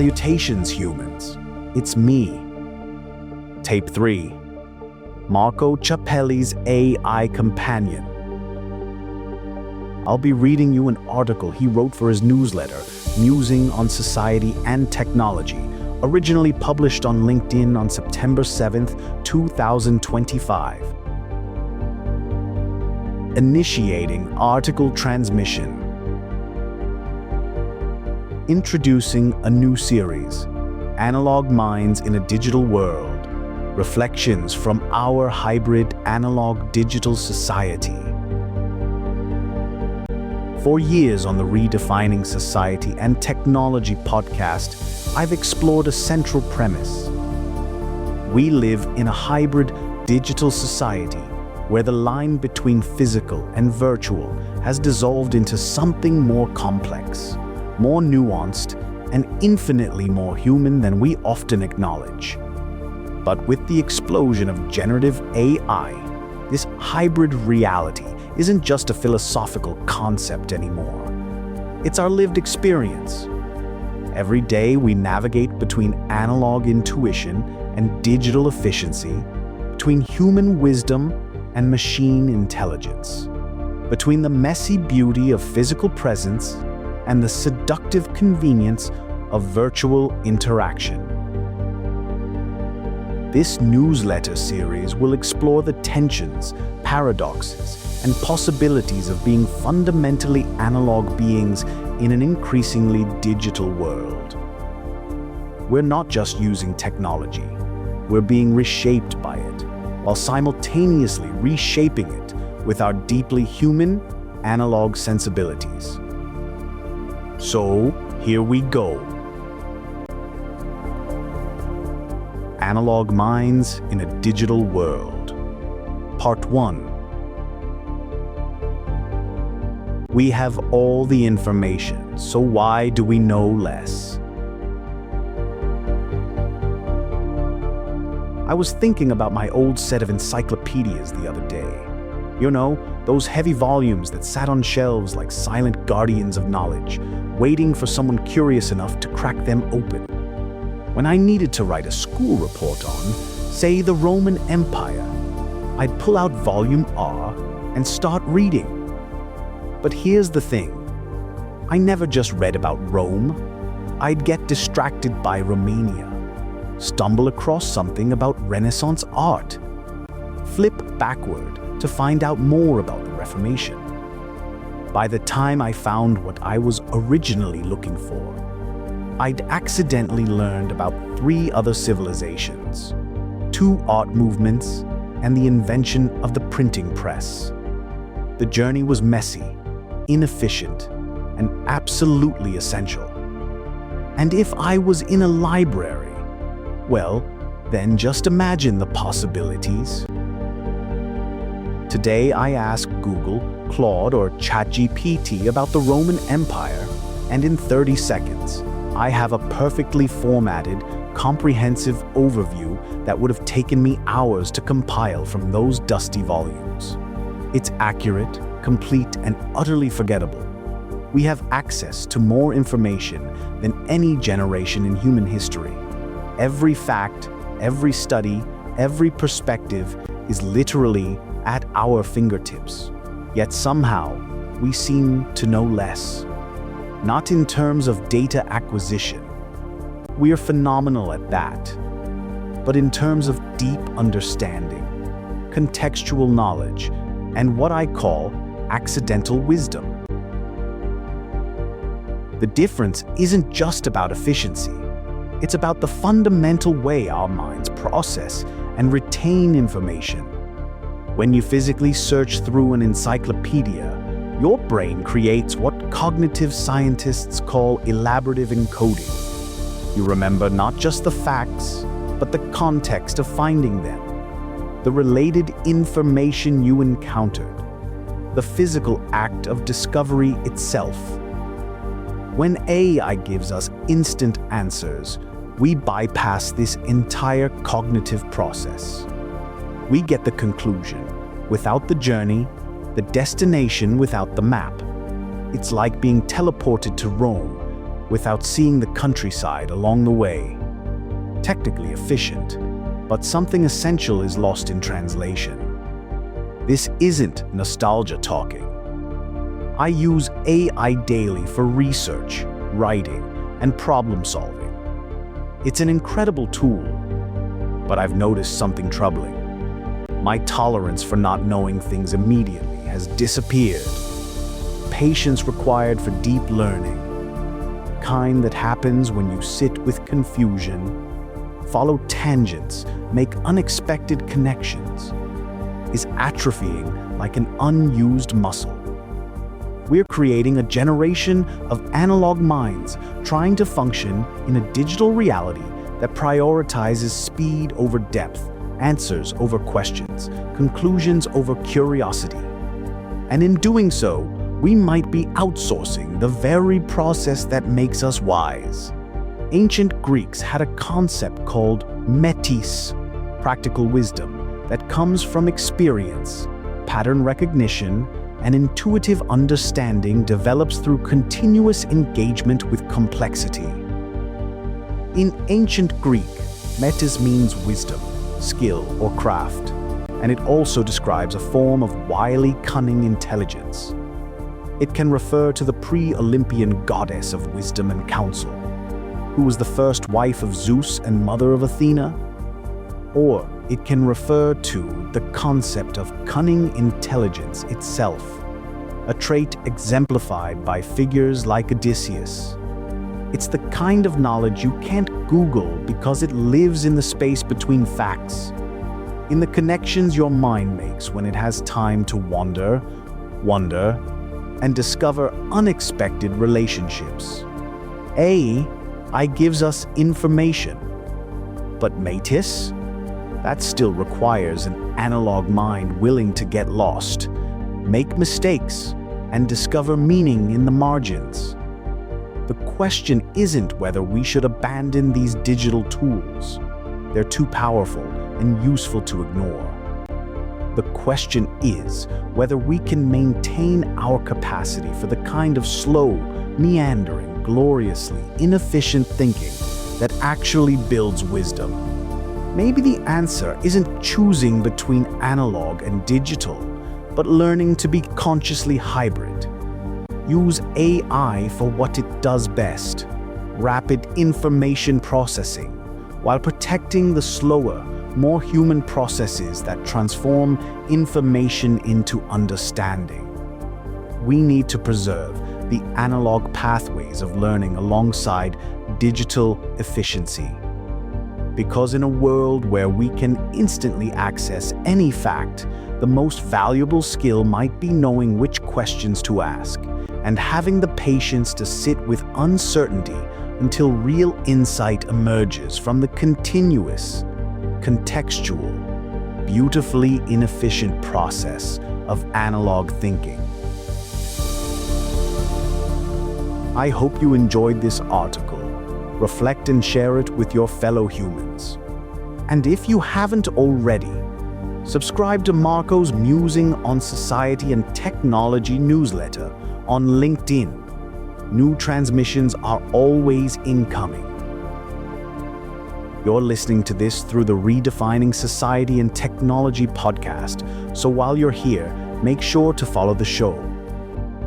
Salutations, humans. It's me. Tape 3. Marco Ciappelli's AI Companion. I'll be reading you an article he wrote for his newsletter, Musing on Society and Technology, originally published on LinkedIn on September 7th, 2025. Initiating article transmission. Introducing a new series, Analog Minds in a Digital World, Reflections from Our Hybrid Analog-Digital Society. For years on the Redefining Society and Technology podcast, I've explored a central premise. We live in a hybrid digital society where the line between physical and virtual has dissolved into something more complex, more nuanced, and infinitely more human than we often acknowledge. But with the explosion of generative AI, this hybrid reality isn't just a philosophical concept anymore. It's our lived experience. Every day we navigate between analog intuition and digital efficiency, between human wisdom and machine intelligence, between the messy beauty of physical presence and the seductive convenience of virtual interaction. This newsletter series will explore the tensions, paradoxes, and possibilities of being fundamentally analog beings in an increasingly digital world. We're not just using technology, we're being reshaped by it, while simultaneously reshaping it with our deeply human, analog sensibilities. So, here we go. Analog Minds in a Digital World. Part 1. We have all the information, so why do we know less? I was thinking about my old set of encyclopedias the other day. You know, those heavy volumes that sat on shelves like silent guardians of knowledge, waiting for someone curious enough to crack them open. When I needed to write a school report on, say, the Roman Empire, I'd pull out volume R and start reading. But here's the thing. I never just read about Rome. I'd get distracted by Romania, stumble across something about Renaissance art, flip backward to find out more about the Reformation. By the time I found what I was originally looking for, I'd accidentally learned about 3 other civilizations, 2 art movements, and the invention of the printing press. The journey was messy, inefficient, and absolutely essential. And if I was in a library, well, then just imagine the possibilities. Today I ask Google, Claude, or ChatGPT about the Roman Empire, and in 30 seconds, I have a perfectly formatted, comprehensive overview that would have taken me hours to compile from those dusty volumes. It's accurate, complete, and utterly forgettable. We have access to more information than any generation in human history. Every fact, every study, every perspective is literally at our fingertips. Yet somehow, we seem to know less. Not in terms of data acquisition. We are phenomenal at that. But in terms of deep understanding, contextual knowledge, and what I call accidental wisdom. The difference isn't just about efficiency. It's about the fundamental way our minds process and retain information. When you physically search through an encyclopedia, your brain creates what cognitive scientists call elaborative encoding. You remember not just the facts, but the context of finding them, the related information you encountered, the physical act of discovery itself. When AI gives us instant answers, we bypass this entire cognitive process. We get the conclusion without the journey, the destination without the map. It's like being teleported to Rome without seeing the countryside along the way. Technically efficient, but something essential is lost in translation. This isn't nostalgia talking. I use AI daily for research, writing, and problem solving. It's an incredible tool, but I've noticed something troubling. My tolerance for not knowing things immediately has disappeared. Patience required for deep learning, the kind that happens when you sit with confusion, follow tangents, make unexpected connections, is atrophying like an unused muscle. We're creating a generation of analog minds trying to function in a digital reality that prioritizes speed over depth, answers over questions, conclusions over curiosity. And in doing so, we might be outsourcing the very process that makes us wise. Ancient Greeks had a concept called metis, practical wisdom, that comes from experience, pattern recognition, and intuitive understanding develops through continuous engagement with complexity. In ancient Greek, metis means wisdom, skill, or craft, and it also describes a form of wily, cunning intelligence. It can refer to the pre-Olympian goddess of wisdom and counsel, who was the first wife of Zeus and mother of Athena. Or it can refer to the concept of cunning intelligence itself, a trait exemplified by figures like Odysseus. It's the kind of knowledge you can't Google because it lives in the space between facts, in the connections your mind makes when it has time to wonder, and discover unexpected relationships. AI gives us information, but metis? That still requires an analog mind willing to get lost, make mistakes, and discover meaning in the margins. The question isn't whether we should abandon these digital tools. They're too powerful and useful to ignore. The question is whether we can maintain our capacity for the kind of slow, meandering, gloriously inefficient thinking that actually builds wisdom. Maybe the answer isn't choosing between analog and digital, but learning to be consciously hybrid. Use AI for what it does best, rapid information processing, while protecting the slower, more human processes that transform information into understanding. We need to preserve the analog pathways of learning alongside digital efficiency. Because in a world where we can instantly access any fact, the most valuable skill might be knowing which questions to ask and having the patience to sit with uncertainty until real insight emerges from the continuous, contextual, beautifully inefficient process of analog thinking. I hope you enjoyed this article. Reflect and share it with your fellow humans. And if you haven't already, subscribe to Marco's Musing on Society and Technology newsletter on LinkedIn. New transmissions are always incoming. You're listening to this through the Redefining Society and Technology podcast, so while you're here, make sure to follow the show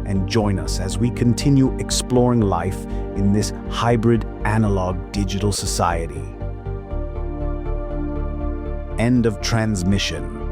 and join us as we continue exploring life in this hybrid analog digital society. End of transmission.